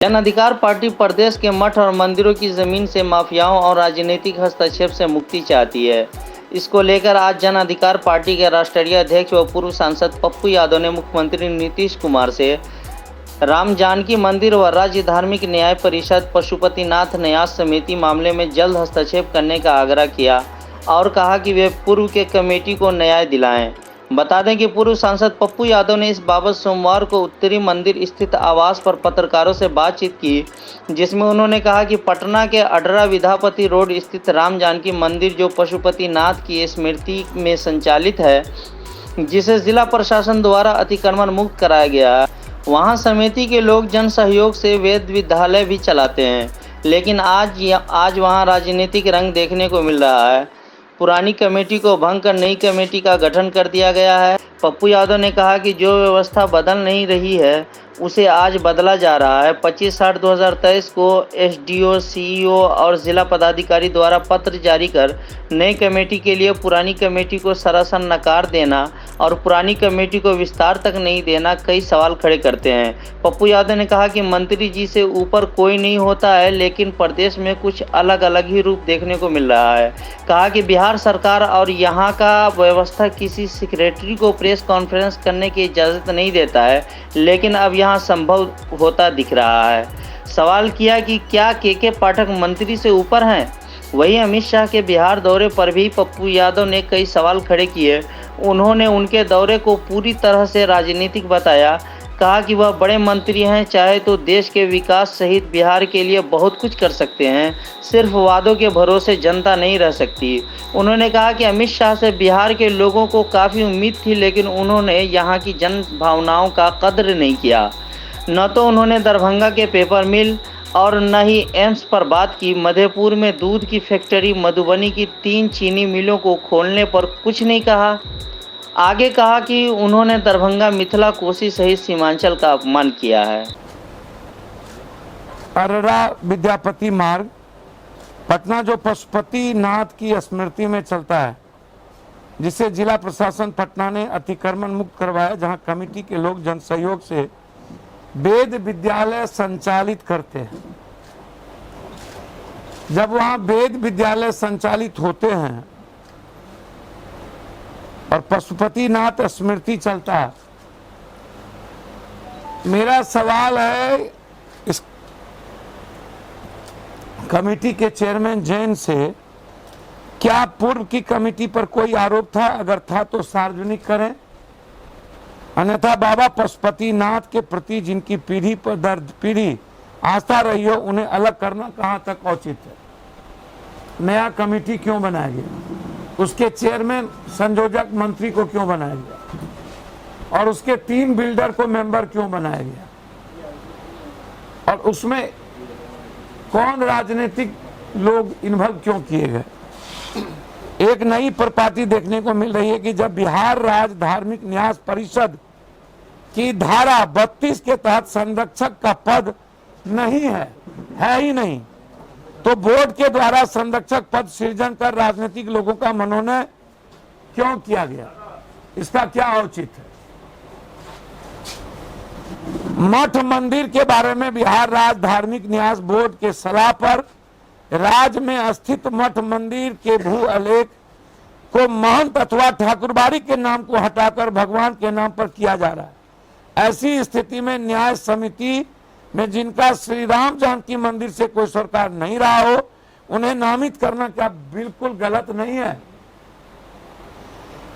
जन अधिकार पार्टी प्रदेश के मठ और मंदिरों की जमीन से माफियाओं और राजनीतिक हस्तक्षेप से मुक्ति चाहती है। इसको लेकर आज जन अधिकार पार्टी के राष्ट्रीय अध्यक्ष व पूर्व सांसद पप्पू यादव ने मुख्यमंत्री नीतीश कुमार से राम जानकी मंदिर व राज्य धार्मिक न्याय परिषद पशुपतिनाथ न्यास समिति मामले में जल्द हस्तक्षेप करने का आग्रह किया और कहा कि वे पूर्व के कमेटी को न्याय दिलाएं। बता दें कि पूर्व सांसद पप्पू यादव ने इस बाबत सोमवार को उत्तरी मंदिर स्थित आवास पर पत्रकारों से बातचीत की, जिसमें उन्होंने कहा कि पटना के अडरा विद्यापति रोड स्थित राम जानकी मंदिर जो पशुपतिनाथ की स्मृति में संचालित है, जिसे जिला प्रशासन द्वारा अतिक्रमण मुक्त कराया गया है, वहां समिति के लोग जन सहयोग से वेद विद्यालय भी चलाते हैं, लेकिन आज वहां राजनीतिक रंग देखने को मिल रहा है। पुरानी कमेटी को भंग कर नई कमेटी का गठन कर दिया गया है। पप्पू यादव ने कहा कि जो व्यवस्था बदल नहीं रही है उसे आज बदला जा रहा है। 25/8/2023 को एसडीओ, सीईओ और जिला पदाधिकारी द्वारा पत्र जारी कर नई कमेटी के लिए पुरानी कमेटी को सरासर नकार देना और पुरानी कमेटी को विस्तार तक नहीं देना कई सवाल खड़े करते हैं। पप्पू यादव ने कहा कि मंत्री जी से ऊपर कोई नहीं होता है, लेकिन प्रदेश में कुछ अलग अलग ही रूप देखने को मिल रहा है। कहा कि बिहार सरकार और यहाँ का व्यवस्था किसी सेक्रेटरी को प्रेस कॉन्फ्रेंस करने की इजाज़त नहीं देता है, लेकिन अब यहाँ संभव होता दिख रहा है। सवाल किया कि क्या के पाठक मंत्री से ऊपर हैं? वहीं अमित शाह के बिहार दौरे पर भी पप्पू यादव ने कई सवाल खड़े किए। उन्होंने उनके दौरे को पूरी तरह से राजनीतिक बताया। कहा कि वह बड़े मंत्री हैं, चाहे तो देश के विकास सहित बिहार के लिए बहुत कुछ कर सकते हैं, सिर्फ वादों के भरोसे जनता नहीं रह सकती। उन्होंने कहा कि अमित शाह से बिहार के लोगों को काफ़ी उम्मीद थी, लेकिन उन्होंने यहाँ की जन भावनाओं का कद्र नहीं किया। न तो उन्होंने दरभंगा के पेपर मिल और न ही एम्स पर बात की। मधेपुर में दूध की फैक्ट्री, मधुबनी की 3 चीनी मिलों को खोलने पर कुछ नहीं कहा। आगे कहा कि उन्होंने दरभंगा, मिथिला, कोसी सहित सीमांचल का अपमान किया है। अररा विद्यापति मार्ग पटना जो पशुपतिनाथ की स्मृति में चलता है, जिसे जिला प्रशासन पटना ने अतिक्रमण मुक्त करवाया, जहां कमेटी के लोग जन सहयोग से वेद विद्यालय संचालित करते हैं। जब वहां वेद विद्यालय संचालित होते हैं और पशुपतिनाथ स्मृति चलता है, मेरा सवाल है इस कमेटी के चेयरमैन जैन से, क्या पूर्व की कमेटी पर कोई आरोप था? अगर था तो सार्वजनिक करें, अन्यथा बाबा पशुपतिनाथ के प्रति जिनकी पीढ़ी पर दर पीढ़ी आस्था रही हो, उन्हें अलग करना कहां तक उचित है? नया कमेटी क्यों बनाया गया? उसके चेयरमैन संयोजक मंत्री को क्यों बनाया गया? और उसके 3 बिल्डर को मेंबर क्यों बनाया गया? और उसमें कौन राजनीतिक लोग इन्वॉल्व क्यों किए गए? एक नई प्रपार्टी देखने को मिल रही है कि जब बिहार राज्य धार्मिक न्यास परिषद की धारा 32 के तहत संरक्षक का पद नहीं है ही नहीं, तो बोर्ड के द्वारा संरक्षक पद सृजन कर राजनीतिक लोगों का मनोनयन क्यों किया गया? इसका क्या औचित्य है? मठ मंदिर के बारे में बिहार राज्य धार्मिक न्यास बोर्ड के सलाह पर राज्य में स्थित मठ मंदिर के भू अलेख को महंत अथवा ठाकुरबाड़ी के नाम को हटाकर भगवान के नाम पर किया जा रहा है। ऐसी स्थिति में न्याय समिति में जिनका श्री राम जानकी मंदिर से कोई सरकार नहीं रहा हो, उन्हें नामित करना क्या बिल्कुल गलत नहीं है?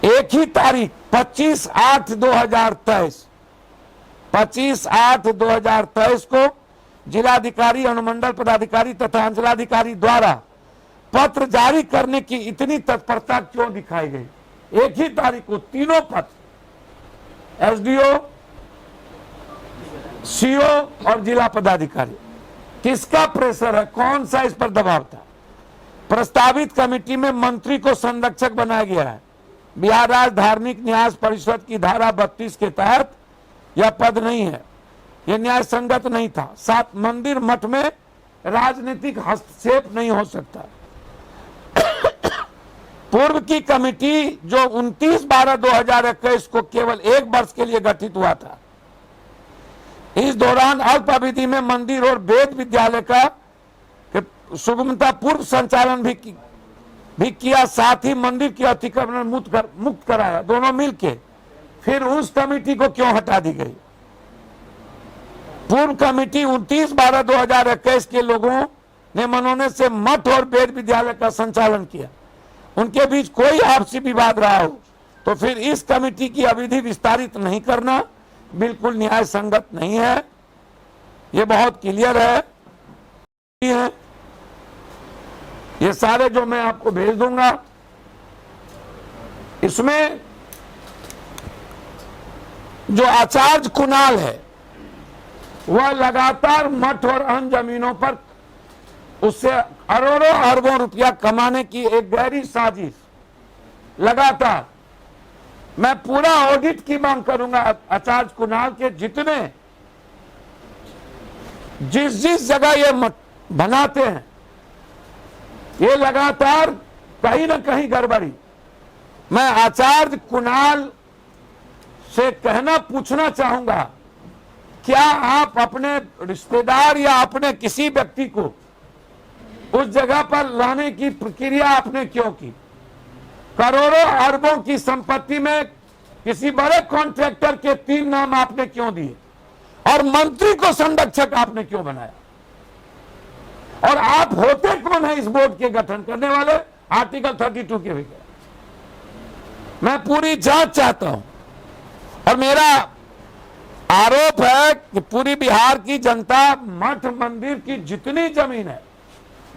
एक ही तारीख 25/8/2023 को जिलाधिकारी, अनुमंडल पदाधिकारी तथा अंचलाधिकारी द्वारा पत्र जारी करने की इतनी तत्परता क्यों दिखाई गई? एक ही तारीख को तीनों पत्र, एसडीओ, सीओ और जिला पदाधिकारी। किसका प्रेशर है? कौन सा इस पर दबाव था? प्रस्तावित कमेटी में मंत्री को संरक्षक बनाया गया है। बिहार राज्य धार्मिक न्यास परिषद की धारा 32 के तहत यह पद नहीं है। यह न्याय संगत नहीं था। 7 मंदिर मठ में राजनीतिक हस्तक्षेप नहीं हो सकता। पूर्व की कमेटी जो 29/12/2021 को केवल 1 वर्ष के लिए गठित हुआ था, इस दौरान अल्प अवधि में मंदिर और वेद विद्यालय का सुगमता पूर्व संचालन भी किया, साथ ही मंदिर की अतिक्रमण मुक्त कराया, दोनों मिलके। फिर उस कमेटी को क्यों हटा दी गई? पूर्व कमेटी 29/12/2021 के लोगों ने मनोनयन से मठ और वेद विद्यालय का संचालन किया, उनके बीच कोई आपसी विवाद रहा हो तो फिर इस कमेटी की अवधि विस्तारित नहीं करना बिल्कुल न्याय संगत नहीं है। ये बहुत क्लियर है। ये सारे जो मैं आपको भेज दूंगा, इसमें जो आचार्य कुणाल है वह लगातार मठ और अन्य जमीनों पर उससे अरबों अरबों रुपया कमाने की एक गहरी साजिश लगातार। मैं पूरा ऑडिट की मांग करूंगा आचार्य कुणाल के, जितने जिस जगह ये मठ बनाते हैं ये लगातार कहीं ना कहीं गड़बड़ी। मैं आचार्य कुणाल से पूछना चाहूंगा, क्या आप अपने रिश्तेदार या अपने किसी व्यक्ति को उस जगह पर लाने की प्रक्रिया आपने क्यों की? करोड़ों अरबों की संपत्ति में किसी बड़े कॉन्ट्रैक्टर के 3 नाम आपने क्यों दिए और मंत्री को संरक्षक आपने क्यों बनाया? और आप होते कौन है इस बोर्ड के गठन करने वाले? आर्टिकल 32 के बगैर मैं पूरी जांच चाहता हूं। और मेरा आरोप है कि पूरी बिहार की जनता मठ मंदिर की जितनी जमीन है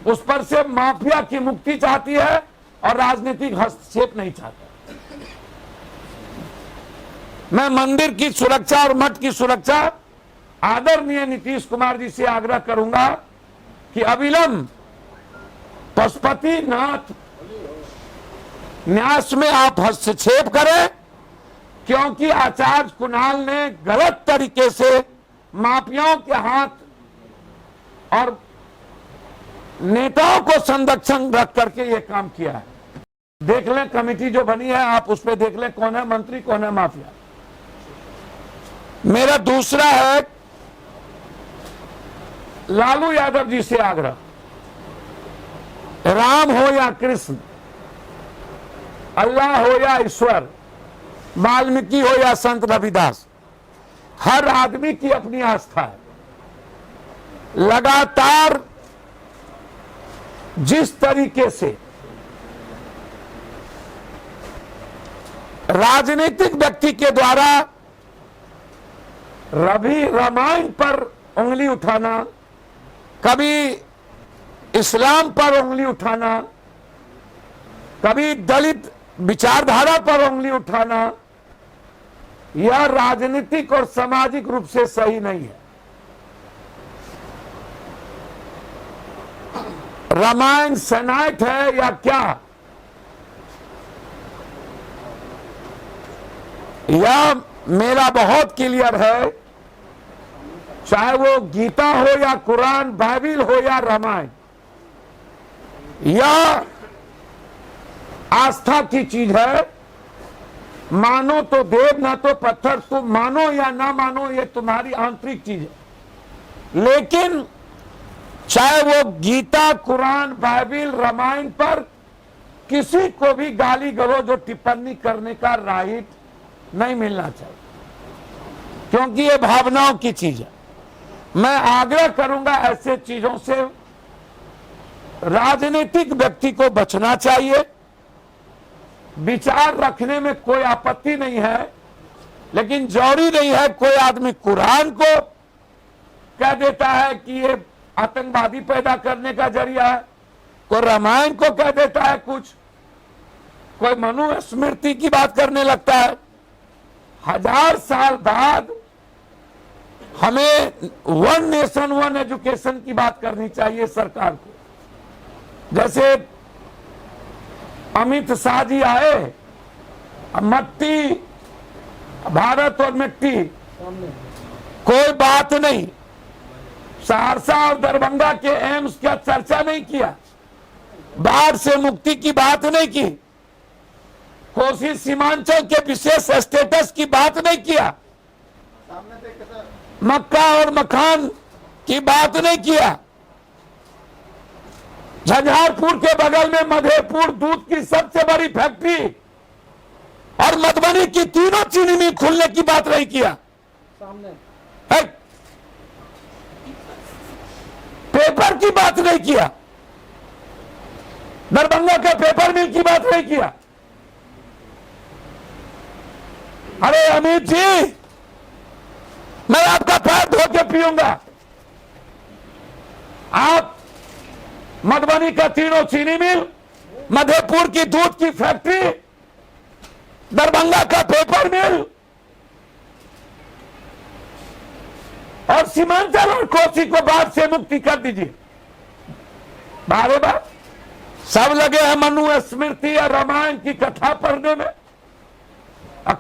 उस पर से माफिया की मुक्ति चाहती है और राजनीतिक हस्तक्षेप नहीं चाहता। मैं मंदिर की सुरक्षा और मठ की सुरक्षा आदरणीय नीतीश कुमार जी से आग्रह करूंगा कि अविलंब पशुपतिनाथ न्यास में आप हस्तक्षेप करें, क्योंकि आचार्य कुणाल ने गलत तरीके से माफियाओं के हाथ और नेताओं को संरक्षण रख करके ये काम किया है। देख लें कमेटी जो बनी है, आप उस पर देख लें कौन है मंत्री कौन है माफिया। मेरा दूसरा है लालू यादव जी से आग्रह, राम हो या कृष्ण, अल्लाह हो या ईश्वर, वाल्मीकि हो या संत रविदास, हर आदमी की अपनी आस्था है। लगातार जिस तरीके से राजनीतिक व्यक्ति के द्वारा रवि रामायण पर उंगली उठाना, कभी इस्लाम पर उंगली उठाना, कभी दलित विचारधारा पर उंगली उठाना, यह राजनीतिक और सामाजिक रूप से सही नहीं है। रामायण सनाइट है या क्या, यह मेरा बहुत क्लियर है। चाहे वो गीता हो या कुरान, बाइबिल हो या रामायण, यह आस्था की चीज है। मानो तो देव ना तो पत्थर, तुम मानो या ना मानो ये तुम्हारी आंतरिक चीज है। लेकिन चाहे वो गीता, कुरान, बाइबिल, रामायण पर किसी को भी गाली गलौज और टिप्पणी करने का राइट नहीं मिलना चाहिए, क्योंकि ये भावनाओं की चीज है। मैं आग्रह करूंगा ऐसे चीजों से राजनीतिक व्यक्ति को बचना चाहिए। विचार रखने में कोई आपत्ति नहीं है, लेकिन जरूरी नहीं है कोई आदमी कुरान को कह देता है कि ये आतंकवादी पैदा करने का जरिया है, कोई रामायण को कह देता है कुछ, कोई मनुस्मृति की बात करने लगता है। 1000 साल बाद हमें वन नेशन वन एजुकेशन की बात करनी चाहिए सरकार को। जैसे अमित शाह जी आए, मट्टी भारत और मिट्टी कोई बात नहीं, सहरसा और दरभंगा के एम्स का चर्चा नहीं किया, बाढ़ से मुक्ति की बात नहीं की, कोसी सीमांचल के विशेष स्टेटस की बात नहीं किया। मक्का और मखान की बात नहीं किया। झंझारपुर के बगल में मधेपुर दूध की सबसे बड़ी फैक्ट्री और मधुबनी की तीनों चीनी मिल खुलने की बात नहीं किया। है? पेपर की बात नहीं किया, दरभंगा के पेपर मिल की बात नहीं किया। अरे अमित जी, मैं आपका पैर धो के पीऊंगा। आप मधुबनी का तीनों चीनी मिल, मधेपुर की दूध की फैक्ट्री, दरभंगा का पेपर मिल और सीमांचल और कोसी को बाढ़ से मुक्ति कर दीजिए। बारे बार सब लगे हैं मनु स्मृति और रामायण की कथा पढ़ने में,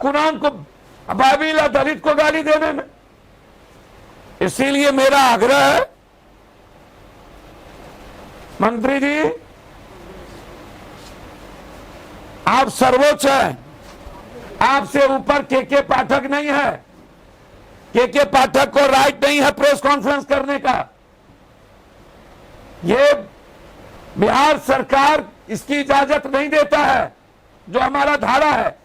कुरान को, बाइबिल और दलित को गाली देने में। इसीलिए मेरा आग्रह है मंत्री जी, आप सर्वोच्च हैं, आपसे ऊपर के पाठक नहीं है। के पाठक को राइट नहीं है प्रेस कॉन्फ्रेंस करने का। ये बिहार सरकार इसकी इजाजत नहीं देता है, जो हमारा धारा है।